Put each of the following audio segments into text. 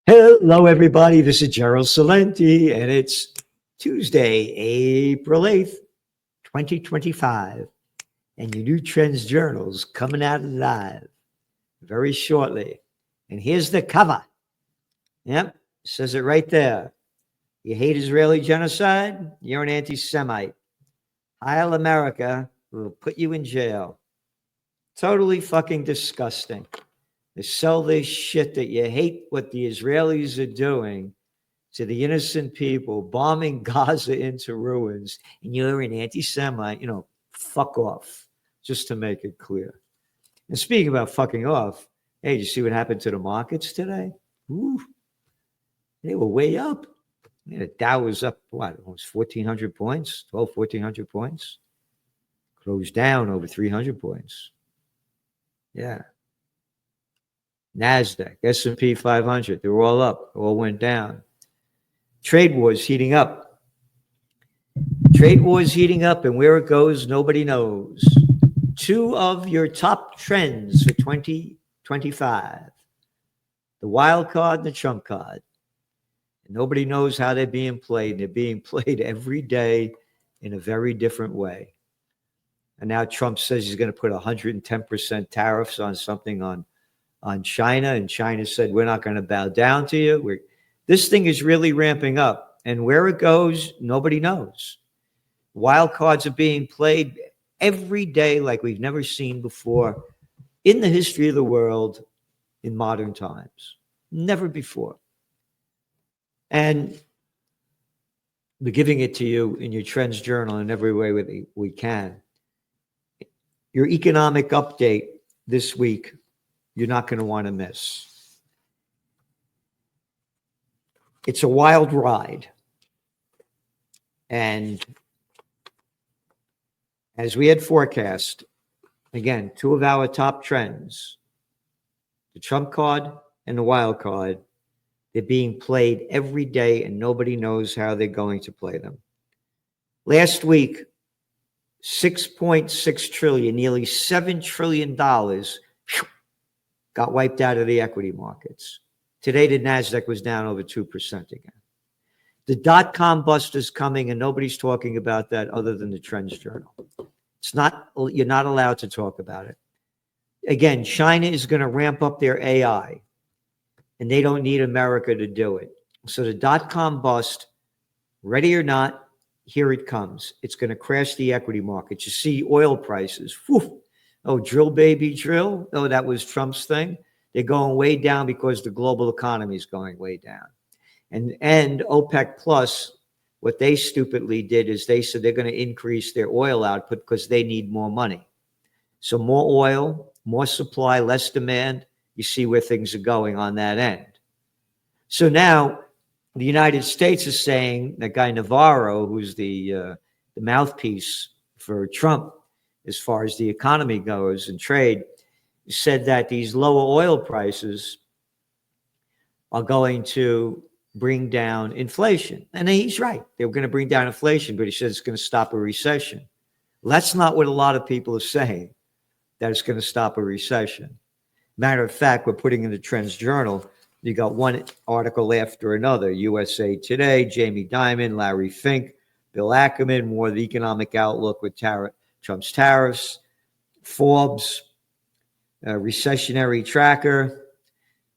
Hello, everybody. This is Gerald Salenti, and it's Tuesday, April 8th, 2025. And your new Trends Journal's coming out live very shortly. And here's the cover. Yep, says it right there. You hate Israeli genocide? You're an anti-Semite. Heil, Amerika will put you in jail. Totally fucking disgusting. They sell this shit that you hate what the Israelis are doing to the innocent people, bombing Gaza into ruins, and you're an anti-Semite, fuck off, just to make it clear. And speaking about fucking off, hey, did you see what happened to the markets today? Ooh, they were way up. The Dow was up, what, almost 1,400 points, 1,400 points. Closed down over 300 points. Yeah. NASDAQ, S&P 500, they were all up, all went down. Trade wars heating up. Trade wars heating up, and where it goes, nobody knows. Two of your top trends for 2025. The wild card and the trump card. And nobody knows how they're being played. They're being played every day in a very different way. And now Trump says he's going to put 110% tariffs on something on China, and China said, we're not going to bow down to you. This thing is really ramping up, and where it goes, nobody knows. Wild cards are being played every day like we've never seen before in the history of the world in modern times. Never before. And we're giving it to you in your Trends Journal in every way we can. Your economic update this week, you're not going to want to miss. It's a wild ride. And as we had forecast, again, two of our top trends, the trump card and the wild card, they're being played every day and nobody knows how they're going to play them. Last week, 6.6 trillion, nearly $7 trillion got wiped out of the equity markets. Today, the NASDAQ was down over 2% again. The dot-com bust is coming, and nobody's talking about that other than the Trends Journal. You're not allowed to talk about it. Again, China is going to ramp up their AI, and they don't need America to do it. So the dot-com bust, ready or not, here it comes. It's going to crash the equity markets. You see oil prices. Whew. Oh, drill, baby, drill. Oh, that was Trump's thing. They're going way down because the global economy is going way down. And OPEC Plus, what they stupidly did is they said they're going to increase their oil output because they need more money. So more oil, more supply, less demand. You see where things are going on that end. So now the United States is saying, that guy Navarro, who's the mouthpiece for Trump as far as the economy goes and trade, said that these lower oil prices are going to bring down inflation. And he's right. They were going to bring down inflation, but he said it's going to stop a recession. Well, that's not what a lot of people are saying, that it's going to stop a recession. Matter of fact, we're putting in the Trends Journal, you got one article after another. USA Today, Jamie Dimon, Larry Fink, Bill Ackerman, more of the economic outlook with Trump's tariffs, Forbes, recessionary tracker,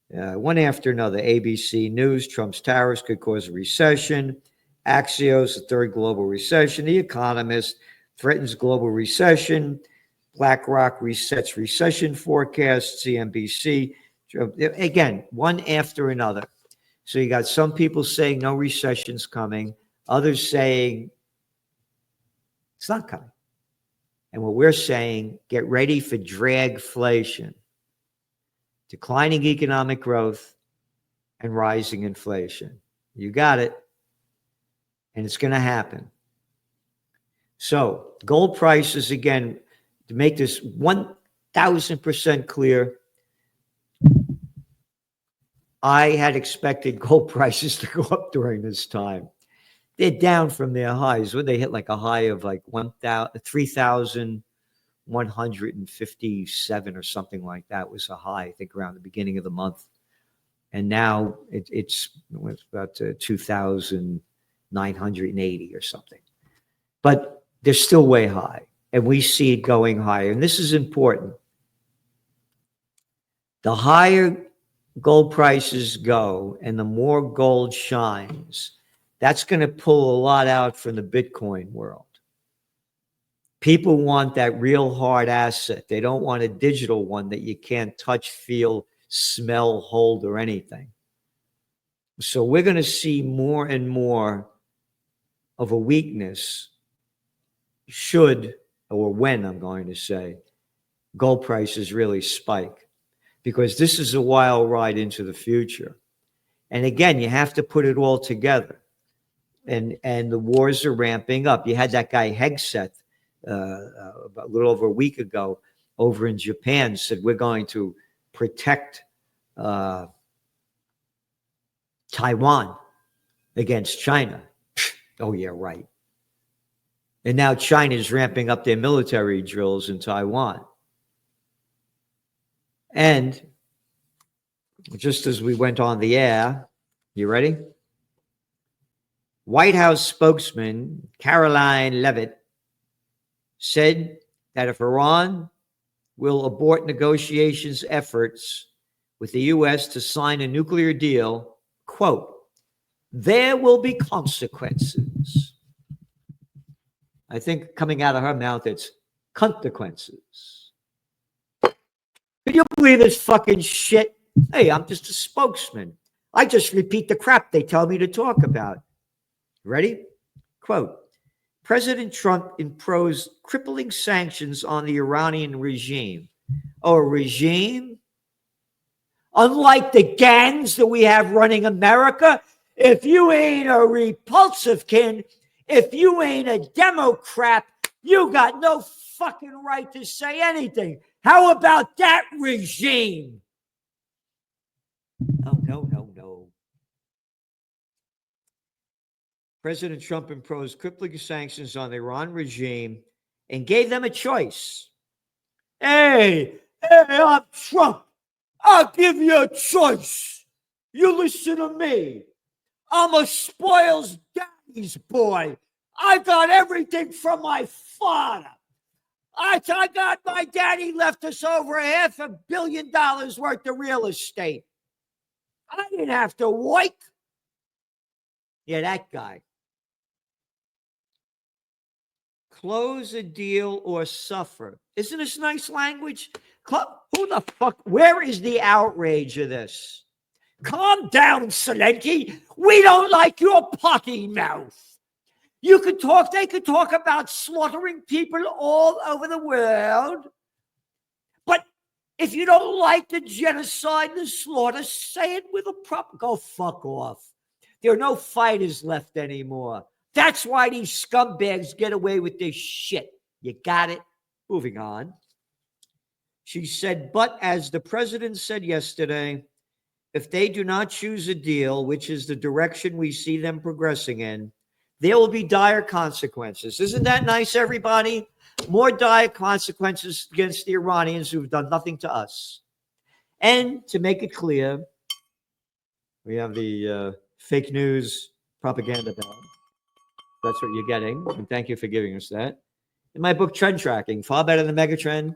one after another. ABC News, Trump's tariffs could cause a recession. Axios, the third global recession. The Economist threatens global recession. BlackRock resets recession forecast. CNBC. Again, one after another. So you got some people saying no recession's coming, others saying it's not coming. And what we're saying, get ready for dragflation, declining economic growth and rising inflation. You got it. And it's going to happen. So gold prices, again, to make this 1,000% clear, I had expected gold prices to go up during this time. They're down from their highs. When they hit like a high of like 3,157 or something like that was a high, I think, around the beginning of the month. And now it's about 2,980 or something. But they're still way high, and we see it going higher. And this is important. The higher gold prices go and the more gold shines, that's going to pull a lot out from the Bitcoin world. People want that real hard asset. They don't want a digital one that you can't touch, feel, smell, hold, or anything. So we're going to see more and more of a weakness should, or when, I'm going to say, gold prices really spike, because this is a wild ride into the future. And again, you have to put it all together. And the wars are ramping up. You had that guy Hegseth a little over a week ago over in Japan said, we're going to protect Taiwan against China. Oh, yeah, right. And now China is ramping up their military drills in Taiwan. And just as we went on the air, you ready? White House spokesman Caroline Leavitt said that if Iran will abort negotiations efforts with the U.S. to sign a nuclear deal, quote, there will be consequences. I think coming out of her mouth, it's consequences. Can you believe this fucking shit? Hey, I'm just a spokesman. I just repeat the crap they tell me to talk about. Ready? Quote, President Trump imposed crippling sanctions on the Iranian regime. Oh, a regime? Unlike the gangs that we have running America, if you ain't a repulsive kin, if you ain't a Democrat, you got no fucking right to say anything. How about that regime? Oh, no. President Trump imposed crippling sanctions on the Iran regime and gave them a choice. Hey, I'm Trump. I'll give you a choice. You listen to me. I'm a spoiled daddy's boy. I got everything from my father. I got my daddy left us over $500 million worth of real estate. I didn't have to work. Yeah, that guy. Close a deal or suffer. Isn't this nice language? Who the fuck? Where is the outrage of this? Calm down, Zelensky. We don't like your potty mouth. You could talk, they could talk about slaughtering people all over the world. But if you don't like the genocide, the slaughter, say it with a proper, go fuck off. There are no fighters left anymore. That's why these scumbags get away with this shit. You got it? Moving on. She said, but as the president said yesterday, if they do not choose a deal, which is the direction we see them progressing in, there will be dire consequences. Isn't that nice, everybody? More dire consequences against the Iranians who've done nothing to us. And to make it clear, we have the fake news propaganda bell. That's what you're getting. And thank you for giving us that. In my book, Trend Tracking, Far Better Than Megatrend,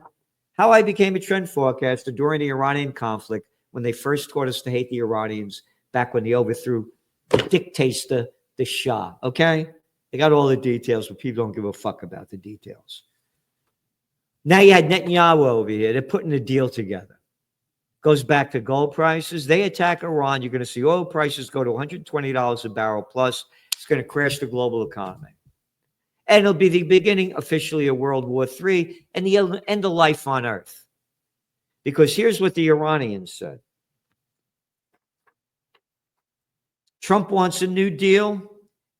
How I Became a Trend Forecaster During the Iranian Conflict, when they first taught us to hate the Iranians, back when they overthrew the dictator, the Shah. Okay? They got all the details, but people don't give a fuck about the details. Now you had Netanyahu over here. They're putting a deal together. Goes back to gold prices. They attack Iran. You're going to see oil prices go to $120 a barrel plus. It's going to crash the global economy. And it'll be the beginning officially of World War III and the end of life on Earth. Because here's what the Iranians said. Trump wants a new deal,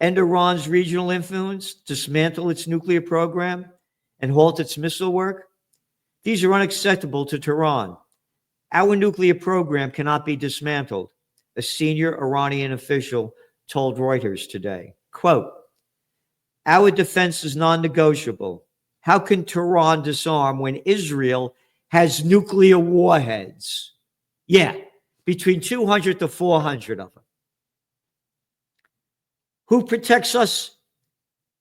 end Iran's regional influence, dismantle its nuclear program, and halt its missile work. These are unacceptable to Tehran. Our nuclear program cannot be dismantled, a senior Iranian official told Reuters today. Quote, our defense is non-negotiable. How can Tehran disarm when Israel has nuclear warheads? Yeah, between 200 to 400 of them. Who protects us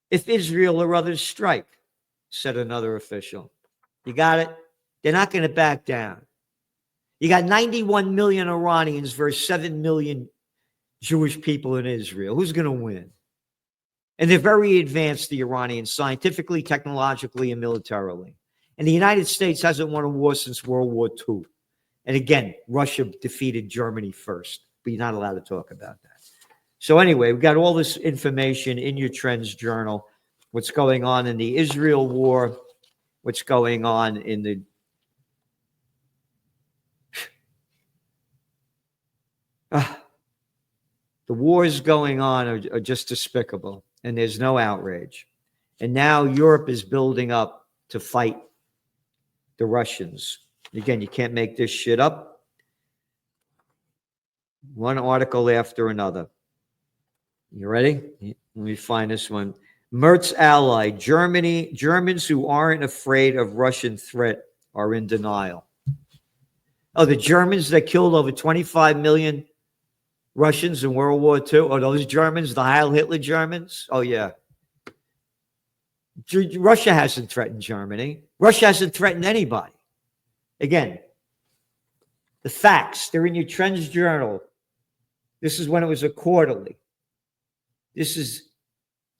if Israel or others strike? Said another official. You got it? They're not going to back down. You got 91 million Iranians versus 7 million Jewish people in Israel. Who's going to win? And they're very advanced, the Iranians, scientifically, technologically, and militarily. And the United States hasn't won a war since World War II. And again, Russia defeated Germany first, but you're not allowed to talk about that. So anyway, we've got all this information in your Trends Journal, what's going on in the Israel war, what's going on in the wars going on are just despicable, and there's no outrage. And now Europe is building up to fight the Russians. Again, you can't make this shit up. One article after another. You ready? Let me find this one. Merz ally, Germans who aren't afraid of Russian threat are in denial. Oh, the Germans that killed over 25 million Russians in World War II? Oh, those Germans, the Heil Hitler Germans? Oh, yeah. Russia hasn't threatened Germany. Russia hasn't threatened anybody. Again, the facts, they're in your Trends Journal. This is when it was a quarterly. This is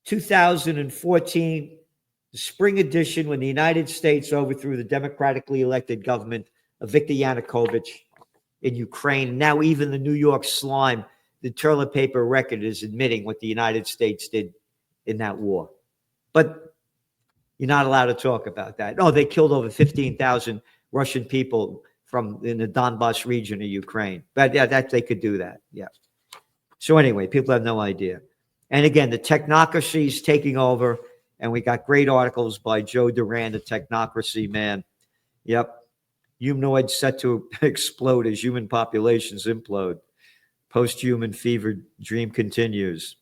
2014, the spring edition, when the United States overthrew the democratically elected government of Viktor Yanukovych in Ukraine. Now even the New York Slime, the toilet paper record, is admitting what the United States did in that war. But you're not allowed to talk about that. No, they killed over 15,000 Russian people in the Donbass region of Ukraine. But yeah, that they could do that. Yeah. So anyway, people have no idea. And again, the technocracy is taking over, and we got great articles by Joe Duran, the technocracy man. Yep. Humanoids set to explode as human populations implode. Post-human fever dream continues.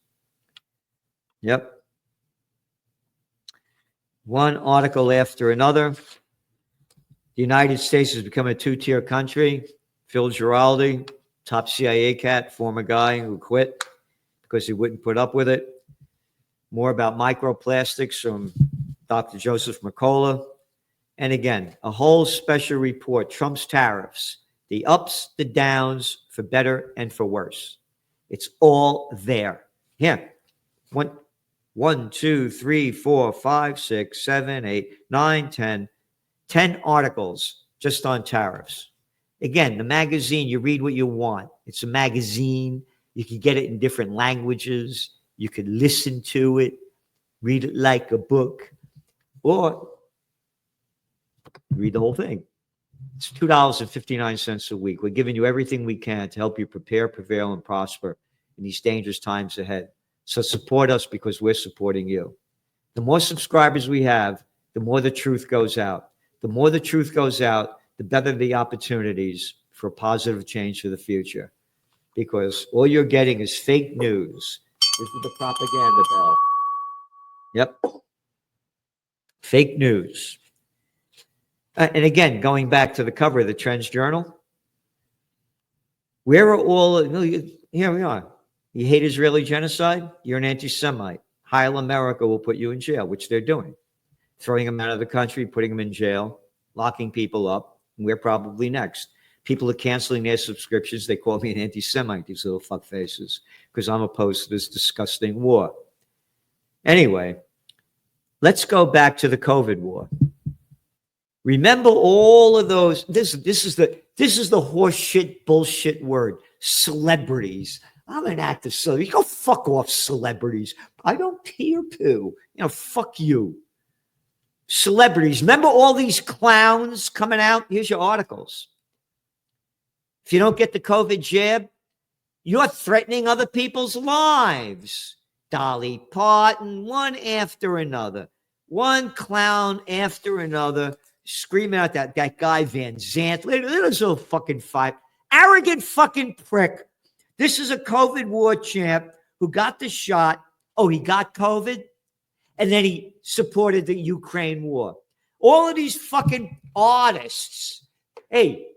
Yep. One article after another. The United States has become a two-tier country. Phil Giraldi, top CIA cat, former guy who quit because he wouldn't put up with it. More about microplastics from Dr. Joseph Mercola. And again, a whole special report, Trump's tariffs, the ups, the downs, for better and for worse. It's all there. Here, 1, 2, 3, 4, 5, 6, 7, 8, 9, 10 articles just on tariffs. Again, the magazine, you read what you want. It's a magazine. You can get it in different languages. You could listen to it, read it like a book, or read the whole thing. It's $2.59 a week. We're giving you everything we can to help you prepare, prevail, and prosper in these dangerous times ahead. So support us because we're supporting you. The more subscribers we have, the more the truth goes out. The more the truth goes out, the better the opportunities for positive change for the future. Because all you're getting is fake news. This is the propaganda bell. Yep. Fake news. And again, going back to the cover of the Trends Journal, where are all, here we are. You hate Israeli genocide? You're an anti-Semite. Heil, Amerika will put you in jail, which they're doing. Throwing them out of the country, putting them in jail, locking people up. And we're probably next. People are canceling their subscriptions. They call me an anti-Semite, these little fuck faces, because I'm opposed to this disgusting war. Anyway, let's go back to the COVID war. Remember all of those. This is the horseshit bullshit word. Celebrities. I'm an active celebrity. Go fuck off, celebrities. I don't care, poo. Fuck you. Celebrities. Remember all these clowns coming out? Here's your articles. If you don't get the COVID jab, you're threatening other people's lives. Dolly Parton, one after another. One clown after another. Screaming out that guy Van Zandt. Little so fucking fight. Arrogant fucking prick. This is a COVID war champ who got the shot. Oh, he got COVID? And then he supported the Ukraine war. All of these fucking artists. Hey,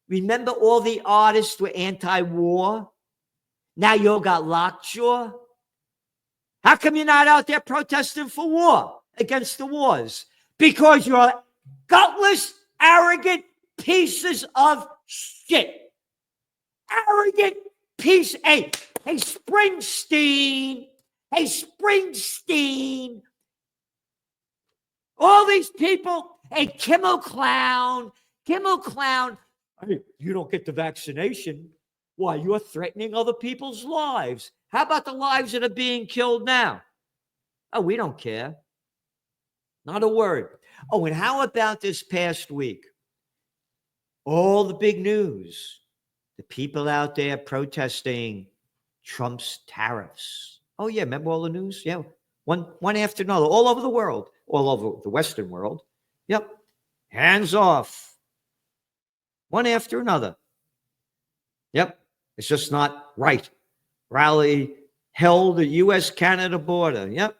Remember all the artists were anti-war? Now you got lockjaw. How come you're not out there protesting for war, against the wars? Because you're gutless, arrogant pieces of shit. Arrogant piece. Hey, Springsteen. Hey, Springsteen. All these people. Hey, Kimmel Clown. Hey, you don't get the vaccination. Why? You're threatening other people's lives. How about the lives that are being killed now? Oh, we don't care. Not a word. Oh, and how about this past week? All the big news. The people out there protesting Trump's tariffs. Oh, yeah. Remember all the news? Yeah. One after another, all over the world, all over the Western world. Yep. Hands off. One after another. Yep. It's just not right. Rally held at U.S.-Canada border. Yep.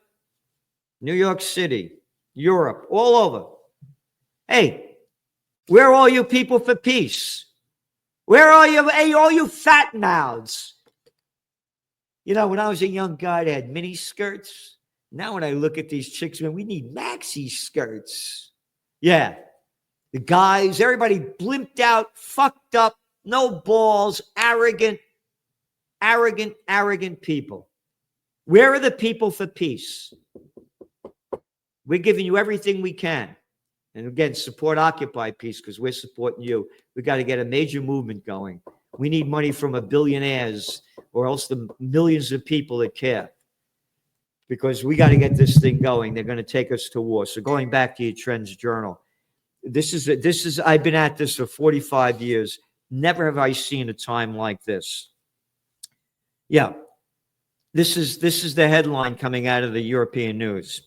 New York City, Europe, all over. Hey, where are all you people for peace? Where are you? Hey, all you fat mouths. You know, when I was a young guy, they had mini skirts. Now when I look at these chicks, man, we need maxi skirts. Yeah. The guys, everybody blimped out, fucked up, no balls, arrogant people. Where are the people for peace? We're giving you everything we can. And again, support Occupy Peace because we're supporting you. We got to get a major movement going. We need money from a billionaires or else the millions of people that care. Because we got to get this thing going. They're going to take us to war. So going back to your Trends Journal, this is I've been at this for 45 years. Never have I seen a time like this. Yeah. This is the headline coming out of the European news.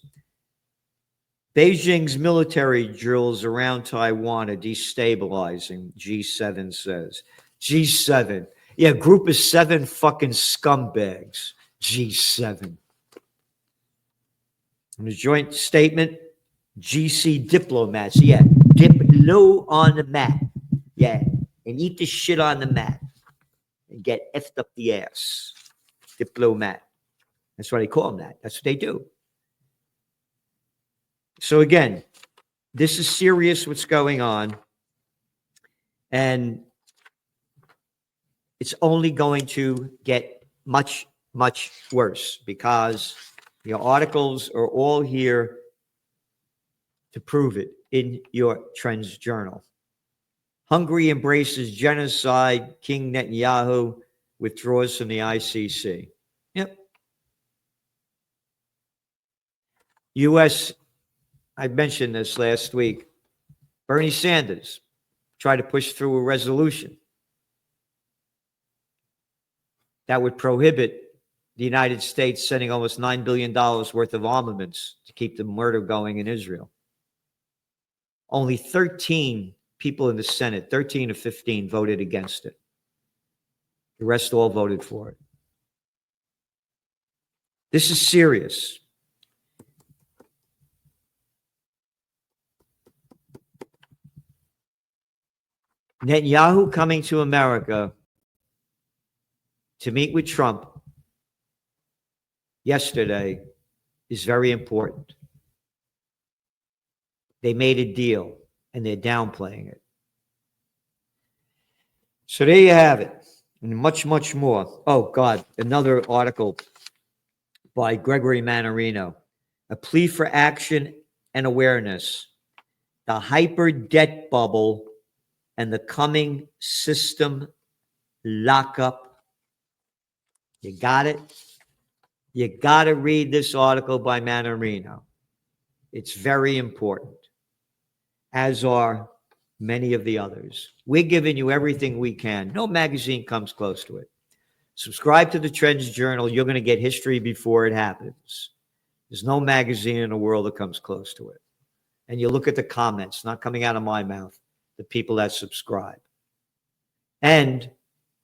Beijing's military drills around Taiwan are destabilizing, G7 says. G7. Yeah, group of 7 fucking scumbags. G7. In a joint statement, GC diplomats. Yeah, dip low on the mat. Yeah, and eat the shit on the mat. And get effed up the ass. Diplomat. That's why they call them that. That's what they do. So again, this is serious what's going on. And it's only going to get much, much worse because the articles are all here to prove it in your Trends Journal. Hungary embraces genocide. King Netanyahu withdraws from the ICC. Yep. U.S. I mentioned this last week. Bernie Sanders tried to push through a resolution that would prohibit the United States sending almost $9 billion worth of armaments to keep the murder going in Israel. Only 13 people in the Senate, 13 of 15, voted against it. The rest all voted for it. This is serious. Netanyahu coming to America to meet with Trump yesterday is very important. They made a deal and they're downplaying it. So there you have it. And much, much more. Oh, God, another article by Gregory Mannarino. A plea for action and awareness. The hyper debt bubble and the coming system lockup. You got it? You got to read this article by Mannarino. It's very important, as are many of the others. We're giving you everything we can. No magazine comes close to it. Subscribe to the Trends Journal. You're going to get history before it happens. There's no magazine in the world that comes close to it. And you look at the comments, not coming out of my mouth, the people that subscribe. And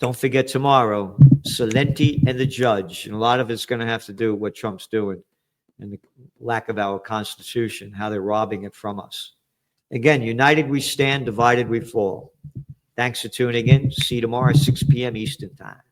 don't forget tomorrow, Salenti and the judge. And a lot of it's going to have to do with what Trump's doing and the lack of our Constitution, how they're robbing it from us. Again, united we stand, divided we fall. Thanks for tuning in. See you tomorrow, 6 p.m. Eastern Time.